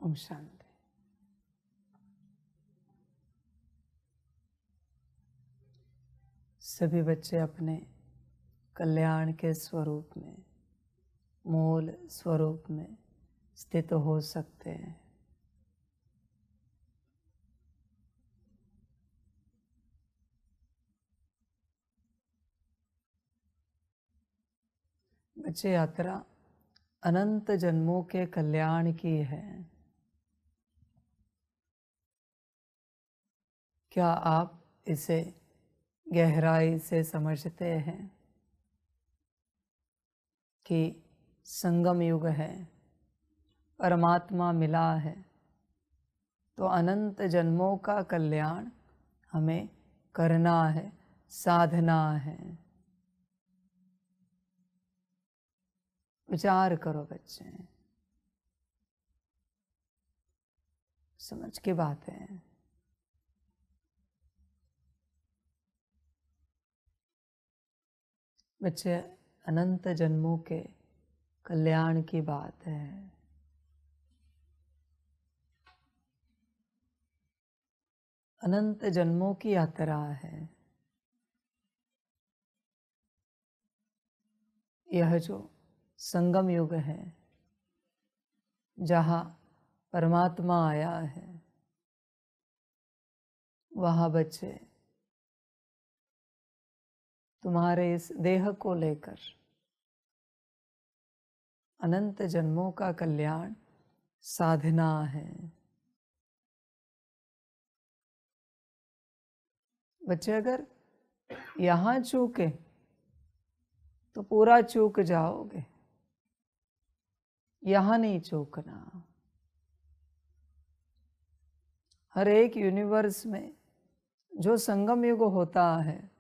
ओम शांति। सभी बच्चे अपने कल्याण के स्वरूप में, मूल स्वरूप में स्थित हो सकते हैं। बच्चे, यात्रा अनंत जन्मों के कल्याण की है। क्या आप इसे गहराई से समझते हैं कि संगम युग है, परमात्मा मिला है, तो अनंत जन्मों का कल्याण हमें करना है, साधना है। विचार करो बच्चे, समझ की बात है। बच्चे, अनंत जन्मों के कल्याण की बात है। अनंत जन्मों की यात्रा है। यह जो संगम युग है, जहाँ परमात्मा आया है, वहाँ बच्चे तुम्हारे इस देह को लेकर अनंत जन्मों का कल्याण साधना है। बच्चे, अगर यहाँ चूके तो पूरा चूक जाओगे। यहाँ नहीं चूकना। हर एक यूनिवर्स में जो संगम युग होता है,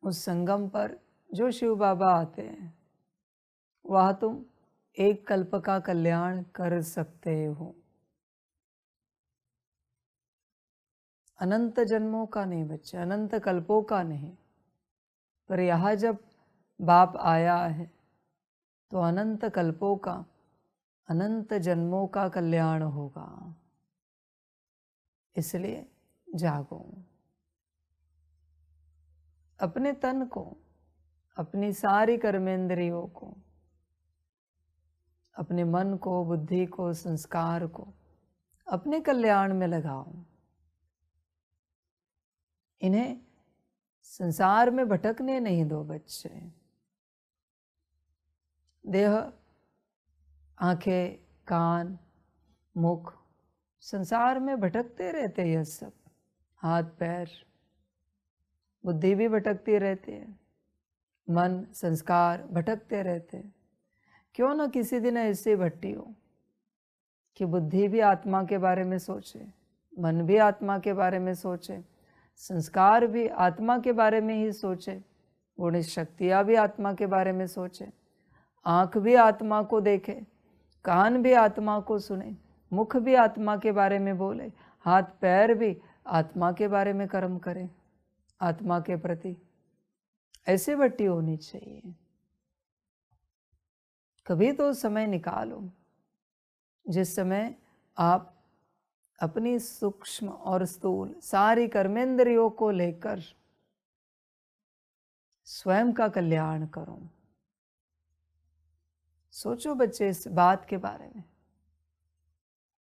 उस संगम पर जो शिव बाबा आते हैं, वहाँ तुम एक कल्प का कल्याण कर सकते हो। अनंत जन्मों का नहीं बच्चे, अनंत कल्पों का नहीं। पर यहाँ जब बाप आया है तो अनंत कल्पों का, अनंत जन्मों का कल्याण होगा। इसलिए जागो। अपने तन को, अपनी सारी कर्मेंद्रियों को, अपने मन को, बुद्धि को, संस्कार को अपने कल्याण में लगाओ। इन्हें संसार में भटकने नहीं दो बच्चे। देह, आंखें, कान, मुख संसार में भटकते रहते हैं। सब हाथ पैर, बुद्धि भी भटकती रहती है, मन संस्कार भटकते रहते हैं। क्यों ना किसी दिन ऐसी भट्टी हो कि बुद्धि भी आत्मा के बारे में सोचे, मन भी आत्मा के बारे में सोचे, संस्कार भी आत्मा के बारे में ही सोचे, गुण शक्तियाँ भी आत्मा के बारे में सोचे, आँख भी आत्मा को देखे, कान भी आत्मा को सुने, मुख भी आत्मा के बारे में बोले, हाथ पैर भी आत्मा के बारे में कर्म करे, आत्मा के प्रति। ऐसे भट्टी होनी चाहिए। कभी तो समय निकालो जिस समय आप अपनी सूक्ष्म और स्थूल सारी कर्मेंद्रियों को लेकर स्वयं का कल्याण करो। सोचो बच्चे इस बात के बारे में,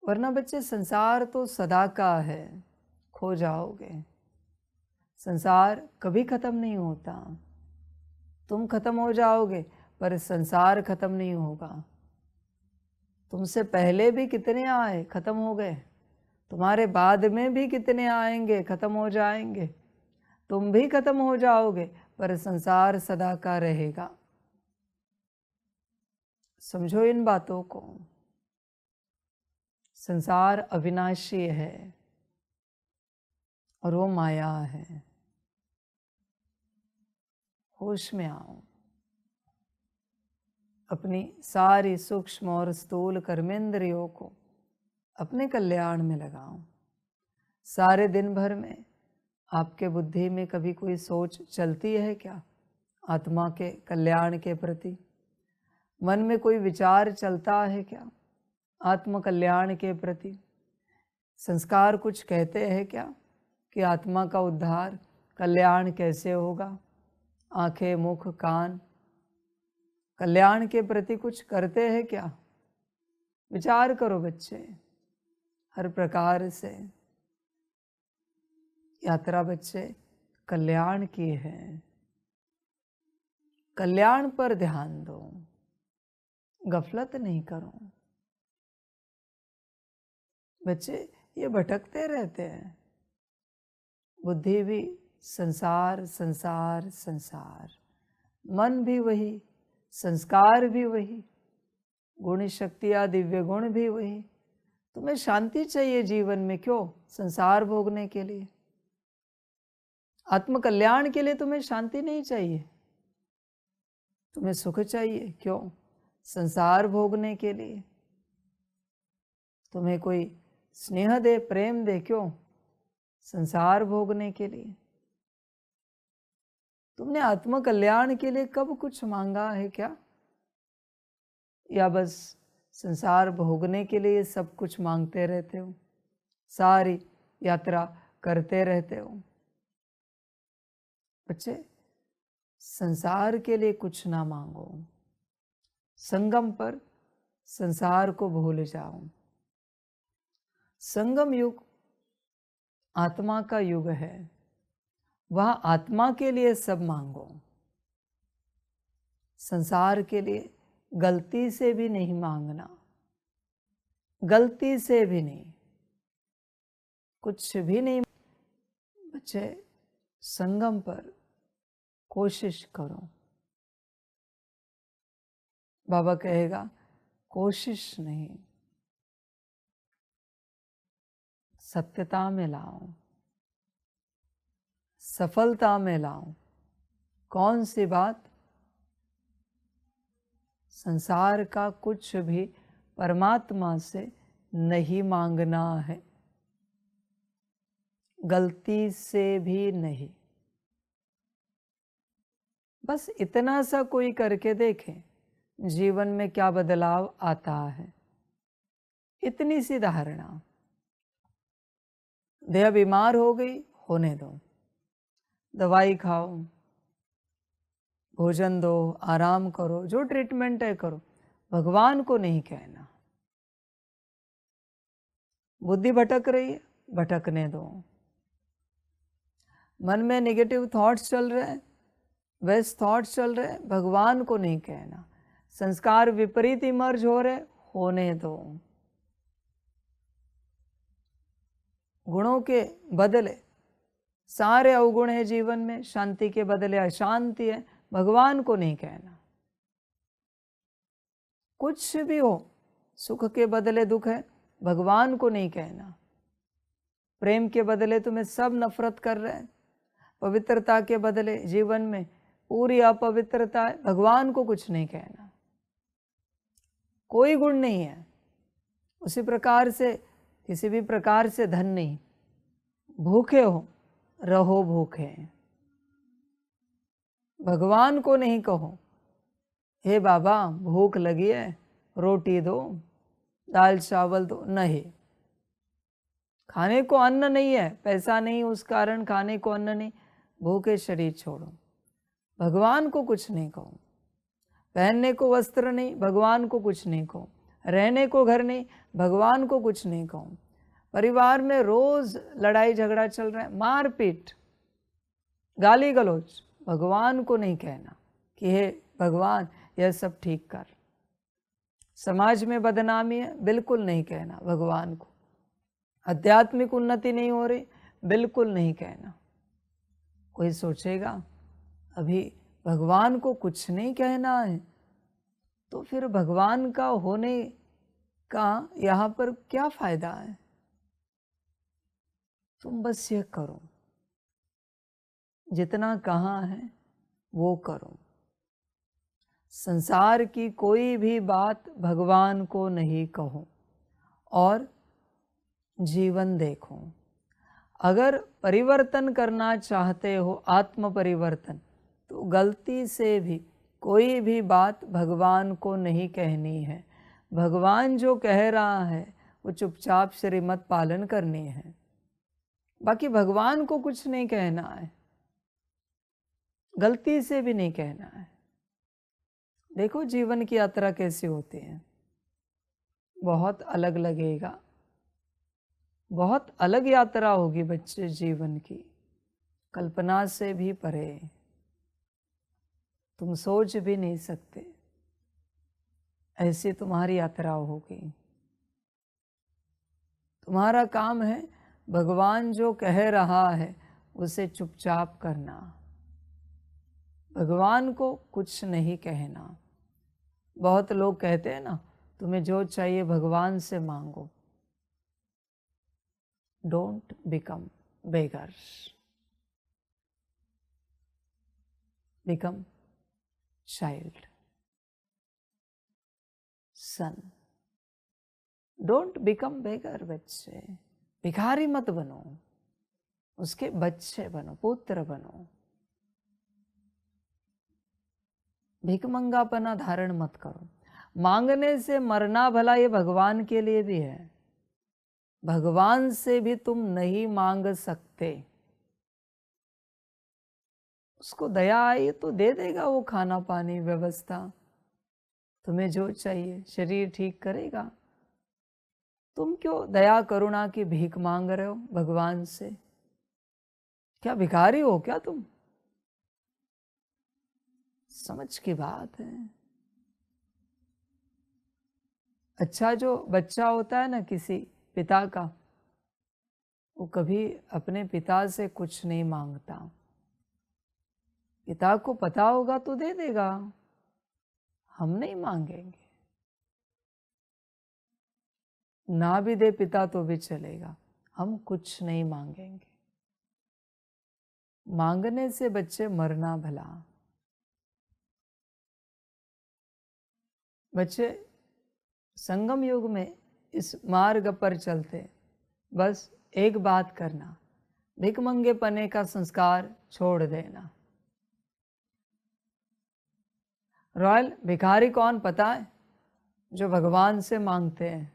वरना बच्चे संसार तो सदा का है, खो जाओगे। संसार कभी खत्म नहीं होता। तुम खत्म हो जाओगे पर संसार खत्म नहीं होगा। तुमसे पहले भी कितने आए, खत्म हो गए। तुम्हारे बाद में भी कितने आएंगे, खत्म हो जाएंगे। तुम भी खत्म हो जाओगे पर संसार सदा का रहेगा। समझो इन बातों को। संसार अविनाशी है और वो माया है। होश में आओ। अपनी सारी सूक्ष्म और स्थूल कर्मेंद्रियों को अपने कल्याण में लगाओ। सारे दिन भर में आपके बुद्धि में कभी कोई सोच चलती है क्या आत्मा के कल्याण के प्रति? मन में कोई विचार चलता है क्या? आत्म कल्याण के प्रति संस्कार कुछ कहते हैं क्या कि आत्मा का उद्धार, कल्याण कैसे होगा? आंखें, मुख, कान कल्याण के प्रति कुछ करते हैं क्या? विचार करो बच्चे। हर प्रकार से यात्रा बच्चे कल्याण की है। कल्याण पर ध्यान दो, गफलत नहीं करो। बच्चे ये भटकते रहते हैं, बुद्धि भी संसार संसार संसार, मन भी वही, संस्कार भी वही, गुण शक्तियाँ दिव्य गुण भी वही। तुम्हें शांति चाहिए जीवन में, क्यों? संसार भोगने के लिए। आत्म कल्याण के लिए तुम्हें शांति नहीं चाहिए, तुम्हें सुख चाहिए, क्यों? संसार भोगने के लिए। तुम्हें कोई स्नेह दे, प्रेम दे, क्यों? संसार भोगने के लिए। तुमने आत्म कल्याण के लिए कब कुछ मांगा है क्या? या बस संसार भोगने के लिए सब कुछ मांगते रहते हो, सारी यात्रा करते रहते हो? बच्चे संसार के लिए कुछ ना मांगो, संगम पर संसार को भूल जाओ। संगम युग आत्मा का युग है, वह आत्मा के लिए सब मांगो। संसार के लिए गलती से भी नहीं मांगना, गलती से भी नहीं, कुछ भी नहीं। बच्चे संगम पर कोशिश करो। बाबा कहेगा कोशिश नहीं, सत्यता में लाओ, सफलता में लाओ। कौन सी बात? संसार का कुछ भी परमात्मा से नहीं मांगना है, गलती से भी नहीं। बस इतना सा कोई करके देखें, जीवन में क्या बदलाव आता है। इतनी सी धारणा। देह बीमार हो गई, होने दो, दवाई खाओ, भोजन दो, आराम करो, जो ट्रीटमेंट है करो, भगवान को नहीं कहना। बुद्धि भटक रही है, भटकने दो। मन में नेगेटिव थॉट्स चल रहे हैं, वेस्ट थॉट्स चल रहे हैं, भगवान को नहीं कहना। संस्कार विपरीत इमर्ज हो रहे, होने दो। गुणों के बदले सारे अवगुण है जीवन में, शांति के बदले अशांति है, भगवान को नहीं कहना। कुछ भी हो, सुख के बदले दुख है, भगवान को नहीं कहना। प्रेम के बदले तुम्हें सब नफरत कर रहे हैं, पवित्रता के बदले जीवन में पूरी अपवित्रता है, भगवान को कुछ नहीं कहना। कोई गुण नहीं है, उसी प्रकार से किसी भी प्रकार से धन नहीं। भूखे हो, रहो भूखे, भगवान को नहीं कहो हे बाबा भूख लगी है, रोटी दो, दाल चावल दो, नहीं। खाने को अन्न नहीं है, पैसा नहीं उस कारण खाने को अन्न नहीं, भूखे शरीर छोड़ो, भगवान को कुछ नहीं कहो। पहनने को वस्त्र नहीं, भगवान को कुछ नहीं कहो। रहने को घर नहीं, भगवान को कुछ नहीं कहो। परिवार में रोज लड़ाई झगड़ा चल रहा है, मारपीट, गाली गलौज, भगवान को नहीं कहना कि हे भगवान यह सब ठीक कर। समाज में बदनामी है, बिल्कुल नहीं कहना भगवान को। आध्यात्मिक उन्नति नहीं हो रही, बिल्कुल नहीं कहना। कोई सोचेगा अभी भगवान को कुछ नहीं कहना है, तो फिर भगवान का होने का यहाँ पर क्या फायदा है? तुम बस ये करो, जितना कहाँ है वो करो। संसार की कोई भी बात भगवान को नहीं कहो और जीवन देखो। अगर परिवर्तन करना चाहते हो, आत्म परिवर्तन, तो गलती से भी कोई भी बात भगवान को नहीं कहनी है। भगवान जो कह रहा है वो चुपचाप श्रीमत पालन करनी है, बाकी भगवान को कुछ नहीं कहना है, गलती से भी नहीं कहना है। देखो जीवन की यात्रा कैसी होती है, बहुत अलग लगेगा, बहुत अलग यात्रा होगी बच्चे जीवन की, कल्पना से भी परे, तुम सोच भी नहीं सकते ऐसी तुम्हारी यात्रा होगी। तुम्हारा काम है भगवान जो कह रहा है उसे चुपचाप करना, भगवान को कुछ नहीं कहना। बहुत लोग कहते हैं ना, तुम्हें जो चाहिए भगवान से मांगो। Don't become beggar, become child, son. Don't become beggar, बच्चे भिखारी मत बनो, उसके बच्चे बनो, पुत्र बनो। भिखमंगापना धारण मत करो। मांगने से मरना भला ये भगवान के लिए भी है, भगवान से भी तुम नहीं मांग सकते। उसको दया आई तो दे देगा वो खाना पानी व्यवस्था, तुम्हें जो चाहिए, शरीर ठीक करेगा। तुम क्यों दया करुणा की भीख मांग रहे हो भगवान से? क्या भिखारी हो क्या तुम? समझ की बात है। अच्छा जो बच्चा होता है ना किसी पिता का, वो कभी अपने पिता से कुछ नहीं मांगता। पिता को पता होगा तो दे देगा, हम नहीं मांगेंगे। ना भी दे पिता तो भी चलेगा, हम कुछ नहीं मांगेंगे। मांगने से बच्चे मरना भला। बच्चे संगम युग में इस मार्ग पर चलते, बस एक बात करना, भिखमंगे पने का संस्कार छोड़ देना। रॉयल भिखारी कौन पता है? जो भगवान से मांगते हैं,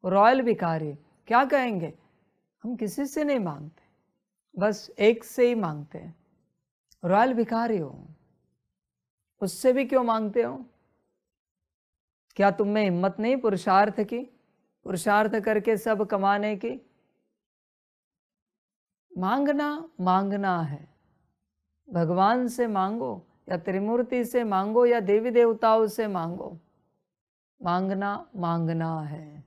रॉयल भिखारी क्या कहेंगे? हम किसी से नहीं मांगते, बस एक से ही मांगते हैं। रॉयल भिखारी हो, उससे भी क्यों मांगते हो? क्या तुम में हिम्मत नहीं पुरुषार्थ की, पुरुषार्थ करके सब कमाने की? मांगना मांगना है, भगवान से मांगो या त्रिमूर्ति से मांगो या देवी देवताओं से मांगो, मांगना मांगना है।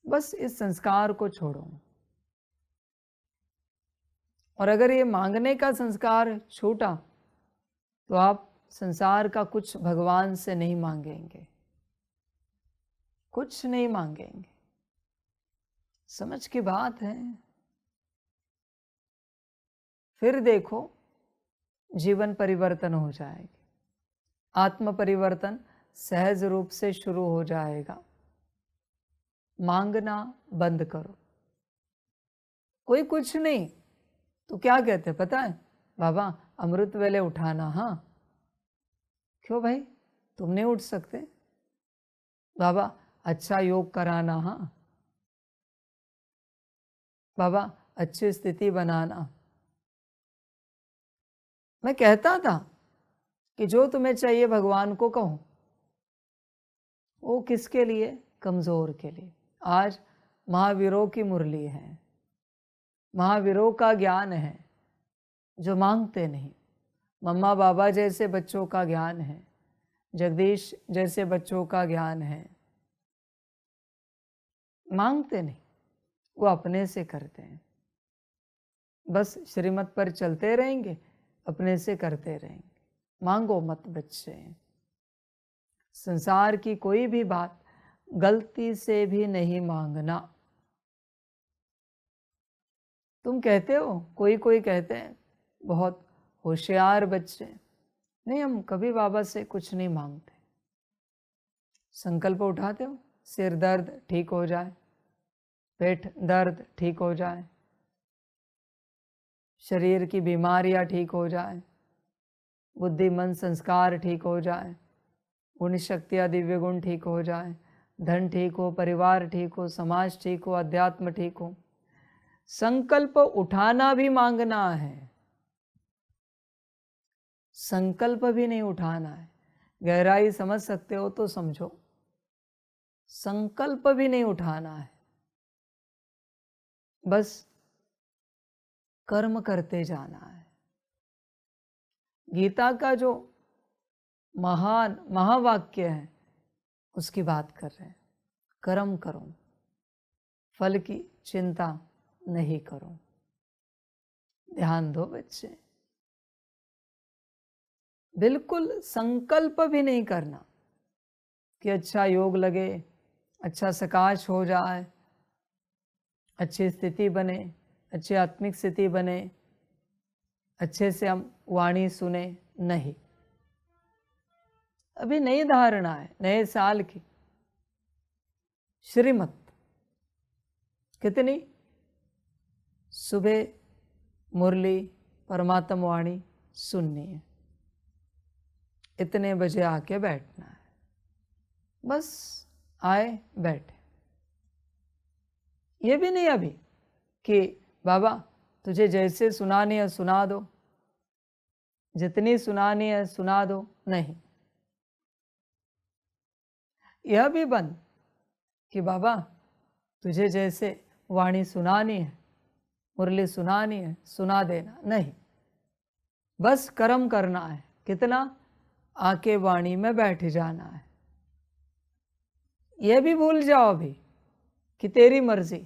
बस इस संस्कार को छोड़ो। और अगर ये मांगने का संस्कार छूटा तो आप संसार का कुछ भगवान से नहीं मांगेंगे, कुछ नहीं मांगेंगे। समझ की बात है। फिर देखो जीवन परिवर्तन हो जाएगी, आत्म परिवर्तन सहज रूप से शुरू हो जाएगा। मांगना बंद करो। कोई कुछ नहीं तो क्या कहते पता है? बाबा अमृत वेले उठाना। हाँ क्यों भाई, तुम नहीं उठ सकते? बाबा अच्छा योग कराना। हाँ बाबा अच्छी स्थिति बनाना। मैं कहता था कि जो तुम्हें चाहिए भगवान को कहो। वो किसके लिए? कमजोर के लिए। आज महावीरों की मुरली है, महावीरों का ज्ञान है, जो मांगते नहीं। मम्मा बाबा जैसे बच्चों का ज्ञान है, जगदीश जैसे बच्चों का ज्ञान है। मांगते नहीं, वो अपने से करते हैं। बस श्रीमत पर चलते रहेंगे, अपने से करते रहेंगे। मांगो मत बच्चे। संसार की कोई भी बात गलती से भी नहीं मांगना। तुम कहते हो, कोई कोई कहते हैं बहुत होशियार बच्चे, नहीं हम कभी बाबा से कुछ नहीं मांगते। संकल्प उठाते हो, सिर दर्द ठीक हो जाए, पेट दर्द ठीक हो जाए, शरीर की बीमारियां ठीक हो जाए, बुद्धि मन संस्कार ठीक हो जाए, गुण शक्तियाँ दिव्य गुण ठीक हो जाए, धन ठीक हो, परिवार ठीक हो, समाज ठीक हो, अध्यात्म ठीक हो। संकल्प उठाना भी मांगना है, संकल्प भी नहीं उठाना है। गहराई समझ सकते हो तो समझो, संकल्प भी नहीं उठाना है, बस कर्म करते जाना है। गीता का जो महान महावाक्य है उसकी बात कर रहे हैं, कर्म करो, फल की चिंता नहीं करो। ध्यान दो बच्चे, बिल्कुल संकल्प भी नहीं करना कि अच्छा योग लगे, अच्छा सकाश हो जाए, अच्छी स्थिति बने, अच्छी आत्मिक स्थिति बने, अच्छे से हम वाणी सुने। नहीं, अभी नई धारणा है, नए साल की श्रीमत कितनी, सुबह मुरली परमात्म वाणी सुननी है, इतने बजे आके बैठना है, बस आए बैठे। ये भी नहीं अभी कि बाबा तुझे जैसे सुनानी है सुना दो, जितनी सुनानी है सुना दो। नहीं, यह भी बंद कि बाबा तुझे जैसे वाणी सुनानी है, मुरली सुनानी है, सुना देना। नहीं, बस कर्म करना है। कितना, आके वाणी में बैठ जाना है। यह भी भूल जाओ अभी कि तेरी मर्जी,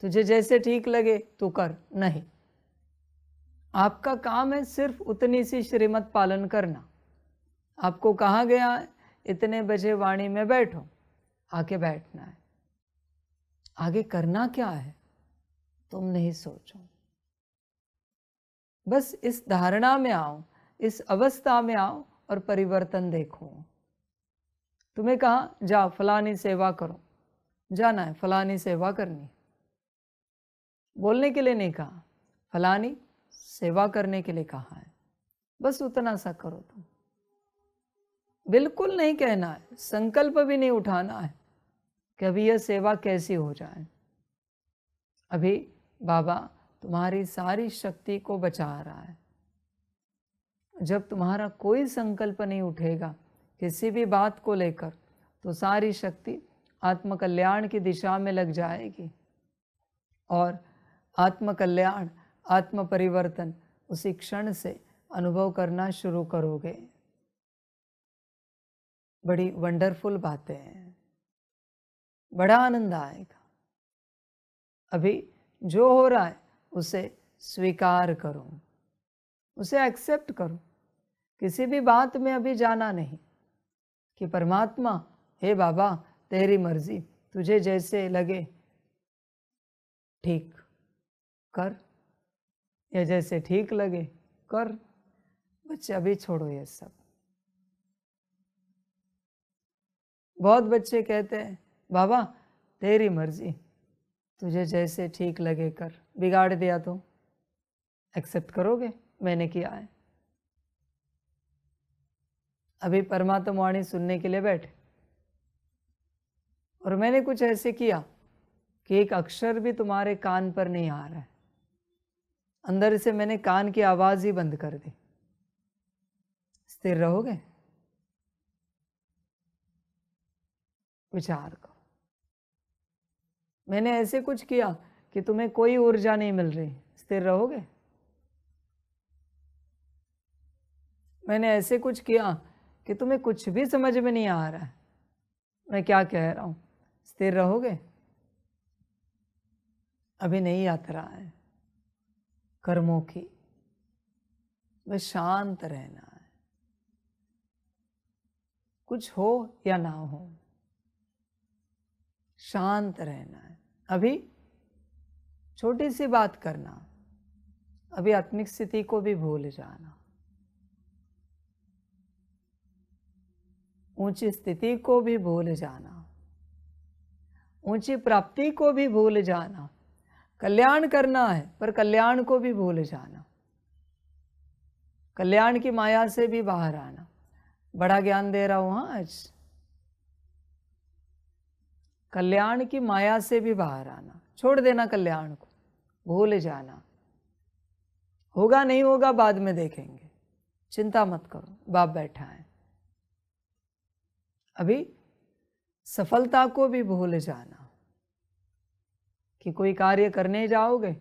तुझे जैसे ठीक लगे तू कर। नहीं, आपका काम है सिर्फ उतनी सी श्रीमत पालन करना। आपको कहा गया है इतने बजे वाणी में बैठो, आके बैठना है। आगे करना क्या है तुम नहीं सोचो, बस इस धारणा में आओ, इस अवस्था में आओ और परिवर्तन देखो। तुम्हें कहा जाओ फलानी सेवा करो, जाना है, फलानी सेवा करनी, बोलने के लिए नहीं कहा, फलानी सेवा करने के लिए कहा है, बस उतना सा करो। तुम बिल्कुल नहीं कहना है, संकल्प भी नहीं उठाना है कि अभी यह सेवा कैसी हो जाए। अभी बाबा तुम्हारी सारी शक्ति को बचा रहा है। जब तुम्हारा कोई संकल्प नहीं उठेगा किसी भी बात को लेकर, तो सारी शक्ति आत्मकल्याण की दिशा में लग जाएगी और आत्मकल्याण, आत्म परिवर्तन उसी क्षण से अनुभव करना शुरू करोगे। बड़ी वंडरफुल बातें हैं, बड़ा आनंद आएगा। अभी जो हो रहा है उसे स्वीकार करो, उसे एक्सेप्ट करो। किसी भी बात में अभी जाना नहीं कि परमात्मा हे बाबा तेरी मर्जी, तुझे जैसे लगे ठीक कर, या जैसे ठीक लगे कर। बच्चे अभी छोड़ो ये सब। बहुत बच्चे कहते हैं बाबा तेरी मर्जी, तुझे जैसे ठीक लगे कर। बिगाड़ दिया तो एक्सेप्ट करोगे मैंने किया है। अभी परमात्मा वाणी सुनने के लिए बैठे और मैंने कुछ ऐसे किया कि एक अक्षर भी तुम्हारे कान पर नहीं आ रहा है, अंदर से मैंने कान की आवाज ही बंद कर दी। स्थिर रहोगे? विचार करो। मैंने ऐसे कुछ किया कि तुम्हें कोई ऊर्जा नहीं मिल रही, स्थिर रहोगे? मैंने ऐसे कुछ किया कि तुम्हें कुछ भी समझ में नहीं आ रहा है मैं क्या कह रहा हूं, स्थिर रहोगे? अभी नहीं यात्रा है कर्मों की, बस शांत रहना है, कुछ हो या ना हो शांत रहना है। अभी छोटी सी बात करना, अभी आत्मिक स्थिति को भी भूल जाना, ऊंची स्थिति को भी भूल जाना, ऊंची प्राप्ति को भी भूल जाना। कल्याण करना है पर कल्याण को भी भूल जाना, कल्याण की माया से भी बाहर आना। बड़ा ज्ञान दे रहा हूं हाँ आज। कल्याण की माया से भी बाहर आना, छोड़ देना कल्याण को, भूल जाना। होगा नहीं होगा बाद में देखेंगे, चिंता मत करो, बाप बैठा है। अभी सफलता को भी भूल जाना कि कोई कार्य करने जाओगे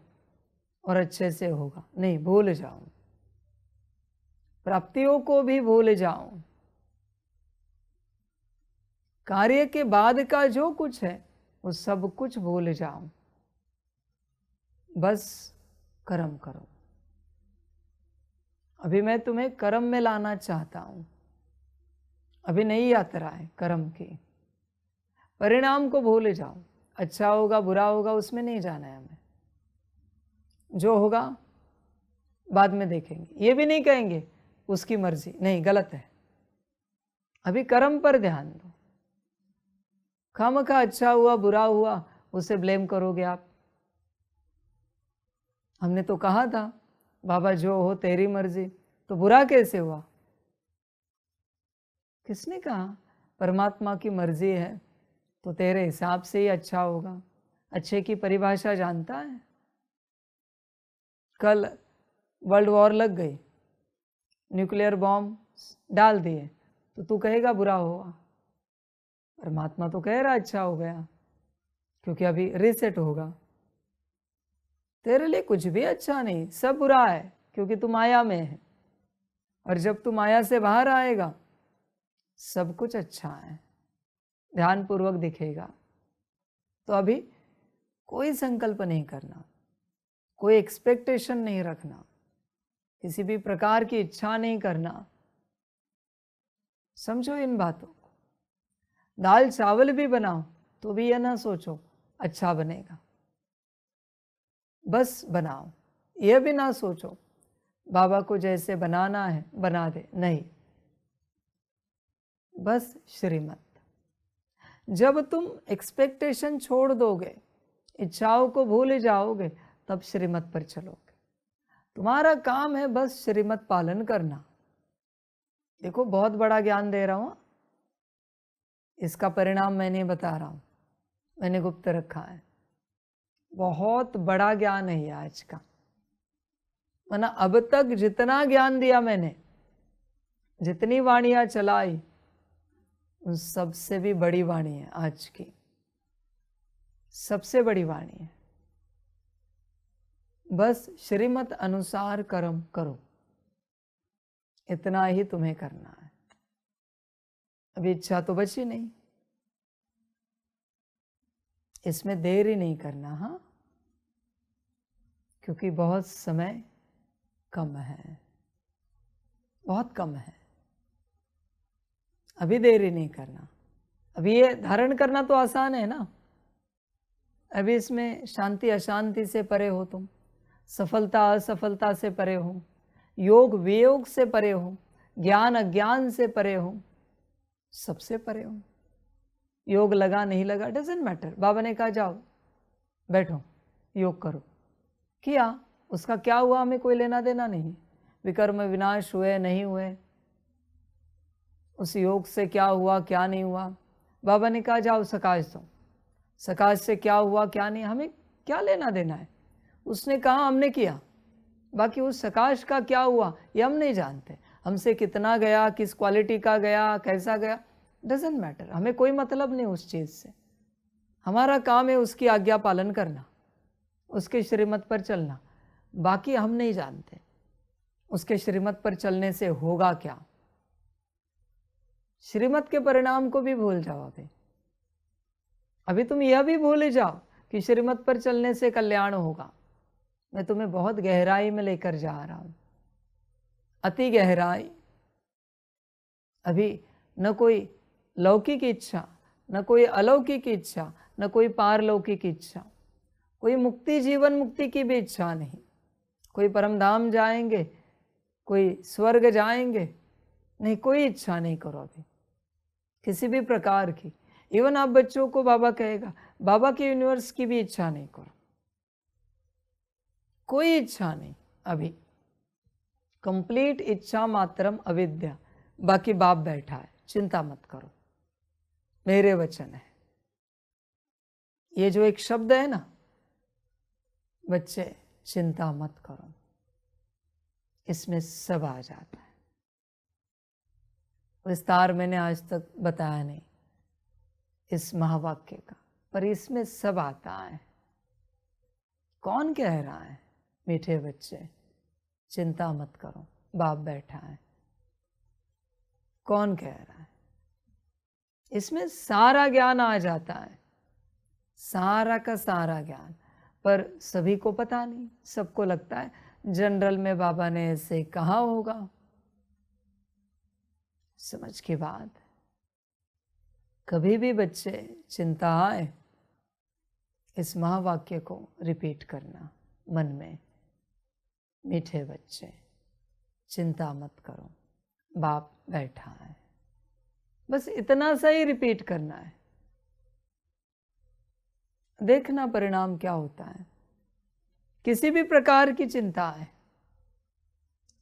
और अच्छे से होगा, नहीं, भूल जाओ। प्राप्तियों को भी भूल जाओ। कार्य के बाद का जो कुछ है वो सब कुछ भूल जाओ, बस कर्म करो। अभी मैं तुम्हें कर्म में लाना चाहता हूं। अभी नई यात्रा है कर्म की। परिणाम को भूल जाओ, अच्छा होगा बुरा होगा उसमें नहीं जाना है हमें। जो होगा बाद में देखेंगे। ये भी नहीं कहेंगे उसकी मर्जी, नहीं, गलत है। अभी कर्म पर ध्यान दो। खामखा अच्छा हुआ बुरा हुआ उसे ब्लेम करोगे आप। हमने तो कहा था बाबा जो हो तेरी मर्जी, तो बुरा कैसे हुआ? किसने कहा? परमात्मा की मर्जी है तो तेरे हिसाब से ही अच्छा होगा। अच्छे की परिभाषा जानता है? कल वर्ल्ड वॉर लग गई, न्यूक्लियर बॉम्ब डाल दिए, तो तू कहेगा बुरा हुआ? परमात्मा तो कह रहा अच्छा हो गया, क्योंकि अभी रीसेट होगा। तेरे लिए कुछ भी अच्छा नहीं, सब बुरा है, क्योंकि तू माया में है। और जब तू माया से बाहर आएगा सब कुछ अच्छा है, ध्यानपूर्वक दिखेगा। तो अभी कोई संकल्प नहीं करना, कोई एक्सपेक्टेशन नहीं रखना, किसी भी प्रकार की इच्छा नहीं करना। समझो इन बातों को। दाल चावल भी बनाओ तो भी यह ना सोचो अच्छा बनेगा, बस बनाओ। यह भी ना सोचो बाबा को जैसे बनाना है बना दे, नहीं, बस श्रीमत। जब तुम एक्सपेक्टेशन छोड़ दोगे, इच्छाओं को भूल जाओगे, तब श्रीमत पर चलोगे। तुम्हारा काम है बस श्रीमत पालन करना। देखो बहुत बड़ा ज्ञान दे रहा हूं, इसका परिणाम मैं नहीं बता रहा हूं, मैंने गुप्त रखा है। बहुत बड़ा ज्ञान है ये आज का। वरना अब तक जितना ज्ञान दिया मैंने, जितनी वाणियां चलाई, उन सबसे भी बड़ी वाणी है आज की, सबसे बड़ी वाणी है। बस श्रीमत अनुसार कर्म करो, इतना ही तुम्हें करना है। अभी इच्छा तो बची नहीं, इसमें देर ही नहीं करना, हाँ, क्योंकि बहुत समय कम है, बहुत कम है। अभी देर ही नहीं करना। अभी ये धारण करना तो आसान है ना। अभी इसमें शांति अशांति से परे हो तुम, सफलता असफलता से परे हो, योग वियोग से परे हो, ज्ञान अज्ञान से परे हो, सबसे परे हो। योग लगा नहीं लगा डजेंट मैटर। बाबा ने कहा जाओ बैठो योग करो, किया, उसका क्या हुआ हमें कोई लेना देना नहीं। विकर्म विनाश हुए नहीं हुए, उस योग से क्या हुआ क्या नहीं हुआ, बाबा ने कहा जाओ सकाश दो, सकाश से क्या हुआ क्या नहीं हमें क्या लेना देना है। उसने कहा हमने किया, बाकी उस सकाश का क्या हुआ ये हम नहीं जानते। हमसे कितना गया, किस क्वालिटी का गया, कैसा गया, डजेंट मैटर, हमें कोई मतलब नहीं उस चीज़ से। हमारा काम है उसकी आज्ञा पालन करना, उसके श्रीमत पर चलना, बाकी हम नहीं जानते उसके श्रीमत पर चलने से होगा क्या। श्रीमत के परिणाम को भी भूल जाओ। अभी तुम यह भी भूल जाओ कि श्रीमत पर चलने से कल्याण होगा। मैं तुम्हें बहुत गहराई में लेकर जा रहा हूं, अति गहराई। अभी न कोई लौकिक इच्छा, न कोई अलौकिक इच्छा, न कोई पारलौकिक इच्छा, कोई मुक्ति जीवन मुक्ति की भी इच्छा नहीं। कोई परमधाम जाएंगे, कोई स्वर्ग जाएंगे, नहीं, कोई इच्छा नहीं करो अभी किसी भी प्रकार की। इवन आप बच्चों को बाबा कहेगा बाबा के यूनिवर्स की भी इच्छा नहीं करो, कोई इच्छा नहीं। अभी कंप्लीट इच्छा मात्रम अविद्या, बाकी बाप बैठा है, चिंता मत करो, मेरे वचन है। ये जो एक शब्द है ना, बच्चे चिंता मत करो, इसमें सब आ जाता है। विस्तार मैंने आज तक बताया नहीं इस महावाक्य का, पर इसमें सब आता है। कौन कह रहा है? मीठे बच्चे चिंता मत करो, बाप बैठा है। कौन कह रहा है? इसमें सारा ज्ञान आ जाता है, सारा का सारा ज्ञान, पर सभी को पता नहीं। सबको लगता है जनरल में बाबा ने ऐसे कहा होगा। समझ की बात। कभी भी बच्चे चिंता आए, इस महावाक्य को रिपीट करना मन में, मीठे बच्चे चिंता मत करो, बाप बैठा है। बस इतना सा ही रिपीट करना है, देखना परिणाम क्या होता है। किसी भी प्रकार की चिंता है,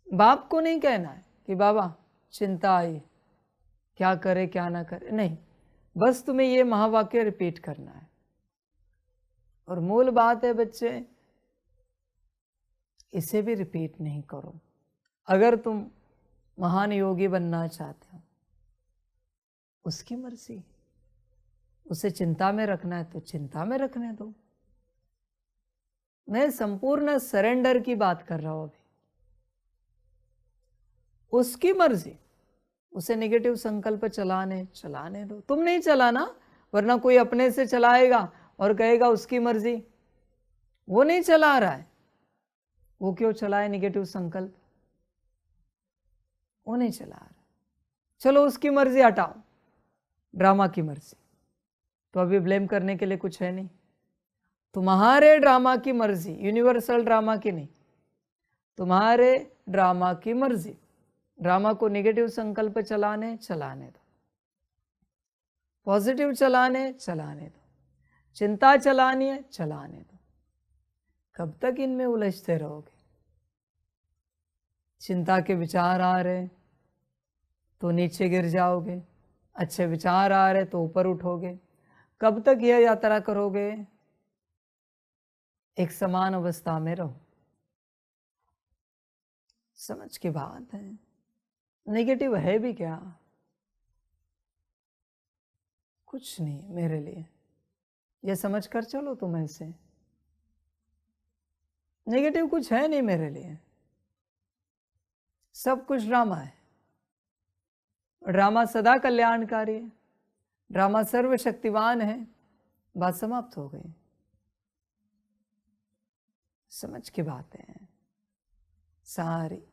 बाप को नहीं कहना है कि बाबा चिंता आई, क्या करे क्या ना करे, नहीं, बस तुम्हें ये महावाक्य रिपीट करना है। और मूल बात है बच्चे, इसे भी रिपीट नहीं करो। अगर तुम महान योगी बनना चाहते हो, उसकी मर्जी, उसे चिंता में रखना है तो चिंता में रखने दो। मैं संपूर्ण सरेंडर की बात कर रहा हूं अभी। उसकी मर्जी, उसे नेगेटिव संकल्प चलाने दो। तुम नहीं चलाना, वरना कोई अपने से चलाएगा और कहेगा उसकी मर्जी। वो नहीं चला रहा है, वो क्यों चलाए नेगेटिव संकल्प? वो नहीं चला रहा। चलो उसकी मर्जी हटाओ, ड्रामा की मर्जी, तो अभी ब्लेम करने के लिए कुछ है नहीं। तुम्हारे ड्रामा की मर्जी, यूनिवर्सल ड्रामा की नहीं, तुम्हारे ड्रामा की मर्जी। ड्रामा को नेगेटिव संकल्प चलाने दो, पॉजिटिव चलाने दो, चिंता चलानी है चलाने दो। कब तक इनमें उलझते रहोगे? चिंता के विचार आ रहे तो नीचे गिर जाओगे, अच्छे विचार आ रहे तो ऊपर उठोगे। कब तक यह यात्रा करोगे? एक समान अवस्था में रहो। समझ की बात है। नेगेटिव है भी क्या? कुछ नहीं मेरे लिए, ये समझ कर चलो तुम ऐसे। नेगेटिव कुछ है नहीं मेरे लिए, सब कुछ ड्रामा है। ड्रामा सदा कल्याणकारी है, ड्रामा सर्वशक्तिवान है। बात समाप्त हो गई। समझ की बातें हैं सारी,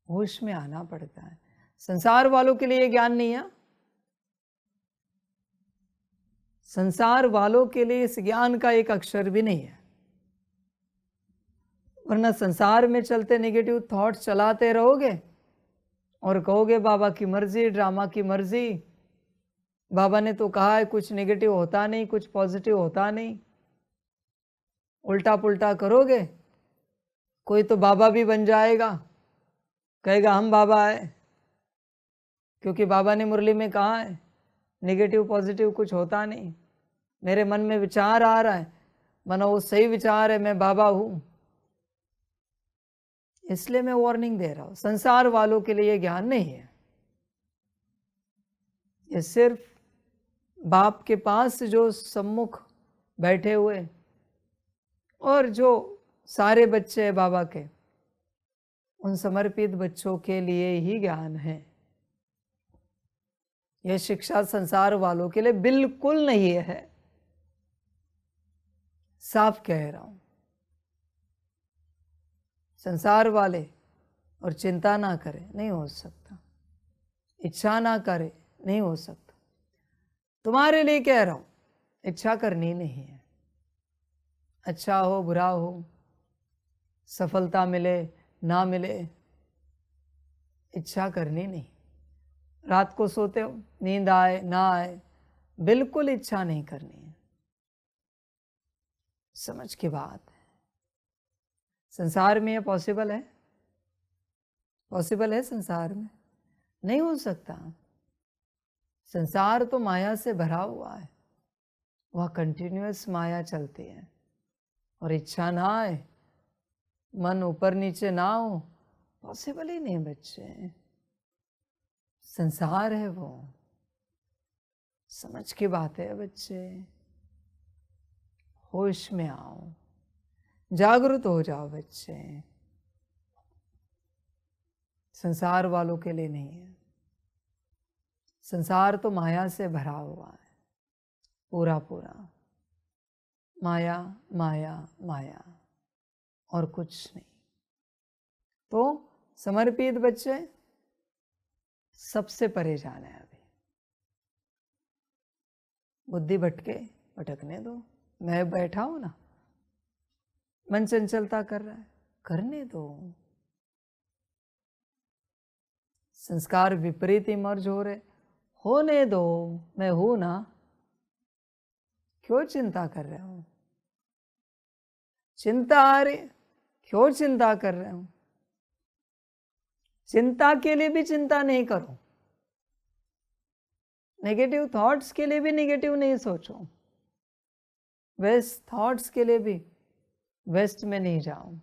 होश में आना पड़ता है। संसार वालों के लिए ज्ञान नहीं है, संसार वालों के लिए इस ज्ञान का एक अक्षर भी नहीं है। वरना संसार में चलते नेगेटिव थॉट चलाते रहोगे और कहोगे बाबा की मर्जी, ड्रामा की मर्जी। बाबा ने तो कहा है कुछ नेगेटिव होता नहीं, कुछ पॉजिटिव होता नहीं। उल्टा पुल्टा करोगे, कोई तो बाबा भी बन जाएगा, कहेगा हम बाबा है, क्योंकि बाबा ने मुरली में कहा है नेगेटिव पॉजिटिव कुछ होता नहीं। मेरे मन में विचार आ रहा है, मानो वो सही विचार है, मैं बाबा हूं। इसलिए मैं वार्निंग दे रहा हूं, संसार वालों के लिए ये ज्ञान नहीं है। ये सिर्फ बाप के पास जो सम्मुख बैठे हुए और जो सारे बच्चे हैं बाबा के, उन समर्पित बच्चों के लिए ही ज्ञान है। यह शिक्षा संसार वालों के लिए बिल्कुल नहीं है, साफ कह रहा हूं। संसार वाले और चिंता ना करे, नहीं हो सकता। इच्छा ना करे, नहीं हो सकता। तुम्हारे लिए कह रहा हूं, इच्छा करनी नहीं है। अच्छा हो बुरा हो, सफलता मिले ना मिले, इच्छा करनी नहीं। रात को सोते हो, नींद आए ना आए, बिल्कुल इच्छा नहीं करनी है। समझ की बात है। संसार में यह पॉसिबल है? पॉसिबल है संसार में? नहीं हो सकता। संसार तो माया से भरा हुआ है, वह कंटिन्यूअस माया चलती है, और इच्छा ना आए, मन ऊपर नीचे ना हो, पॉसिबल ही नहीं बच्चे। संसार है वो, समझ की बात है बच्चे। होश में आओ, जागृत हो जाओ बच्चे। संसार वालों के लिए नहीं है। संसार तो माया से भरा हुआ है, पूरा पूरा माया माया माया, और कुछ नहीं। तो समर्पित बच्चे, सबसे परे जाना है। अभी बुद्धि भटकने दो। मैं बैठा हूं ना, मन चंचलता कर रहा है, करने दो। संस्कार विपरीत इमर्ज हो रहे, होने दो। मैं हूं ना, क्यों चिंता कर रहे हो? चिंता आ रही, क्यों चिंता कर रहे हो? चिंता के लिए भी चिंता नहीं करो, नेगेटिव थॉट्स के लिए भी नेगेटिव नहीं सोचो, वेस्ट थॉट्स के लिए भी वेस्ट में नहीं जाओ।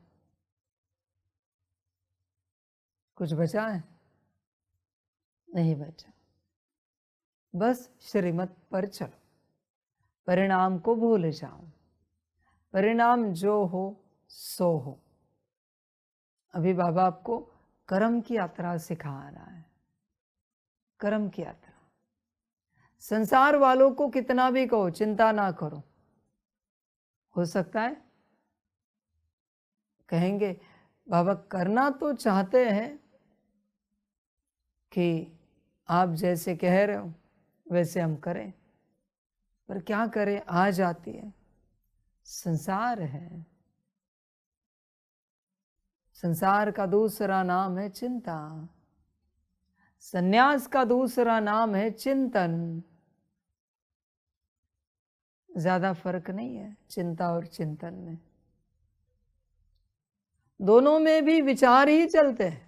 कुछ बचा है? नहीं बचा। बस श्रीमत पर चलो, परिणाम को भूल जाओ। परिणाम जो हो सो हो। अभी बाबा आपको कर्म की यात्रा सिखा रहा है, कर्म की यात्रा। संसार वालों को कितना भी कहो चिंता ना करो, हो सकता है कहेंगे बाबा करना तो चाहते हैं कि आप जैसे कह रहे हो वैसे हम करें, पर क्या करें, आ जाती है। संसार है, संसार का दूसरा नाम है चिंता, संन्यास का दूसरा नाम है चिंतन। ज्यादा फर्क नहीं है चिंता और चिंतन में, दोनों में भी विचार ही चलते हैं।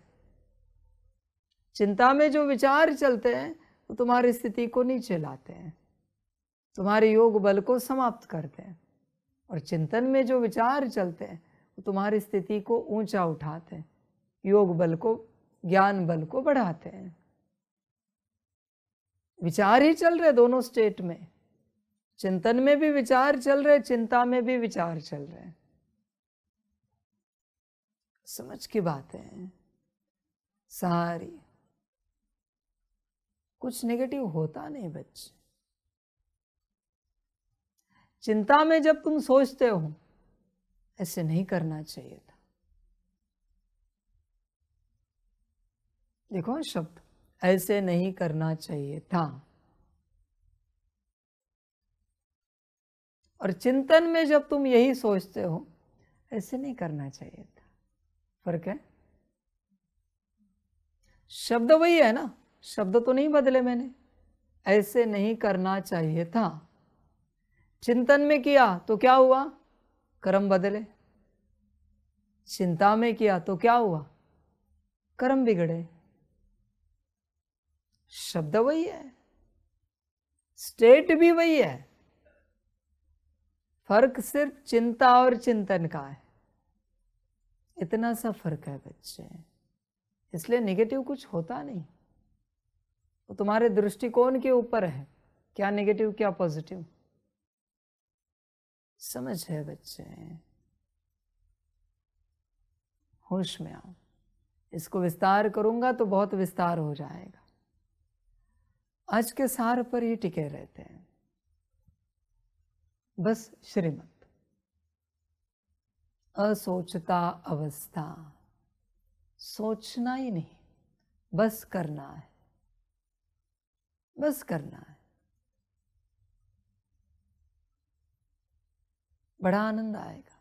चिंता में जो विचार चलते हैं वो तुम्हारी स्थिति को नीचे लाते हैं, तुम्हारे योग बल को समाप्त करते हैं, और चिंतन में जो विचार चलते हैं वो तुम्हारी स्थिति को ऊंचा उठाते हैं, योग बल को, ज्ञान बल को बढ़ाते हैं। विचार ही चल रहे दोनों स्टेट में, चिंतन में भी विचार चल रहे, चिंता में भी विचार चल रहे। समझ की बात है सारी। कुछ नेगेटिव होता नहीं बच्चे। चिंता में जब तुम सोचते हो ऐसे नहीं करना चाहिए था, देखो शब्द, ऐसे नहीं करना चाहिए था। और चिंतन में जब तुम यही सोचते हो ऐसे नहीं करना चाहिए था, फर्क है। शब्द वही है ना, शब्द तो नहीं बदले मैंने। ऐसे नहीं करना चाहिए था, चिंतन में किया तो क्या हुआ, कर्म बदले। चिंता में किया तो क्या हुआ, कर्म बिगड़े। शब्द वही है, स्टेट भी वही है, फर्क सिर्फ चिंता और चिंतन का है। इतना सा फर्क है बच्चे, इसलिए नेगेटिव कुछ होता नहीं, वो तुम्हारे दृष्टिकोण के ऊपर है, क्या नेगेटिव क्या पॉजिटिव। समझ है बच्चे, होश में आओ। इसको विस्तार करूंगा तो बहुत विस्तार हो जाएगा, आज के सार पर ही टिके रहते हैं। बस श्रीमत, असोचता अवस्था, सोचना ही नहीं, बस करना है, बस करना है। बड़ा आनंद आएगा।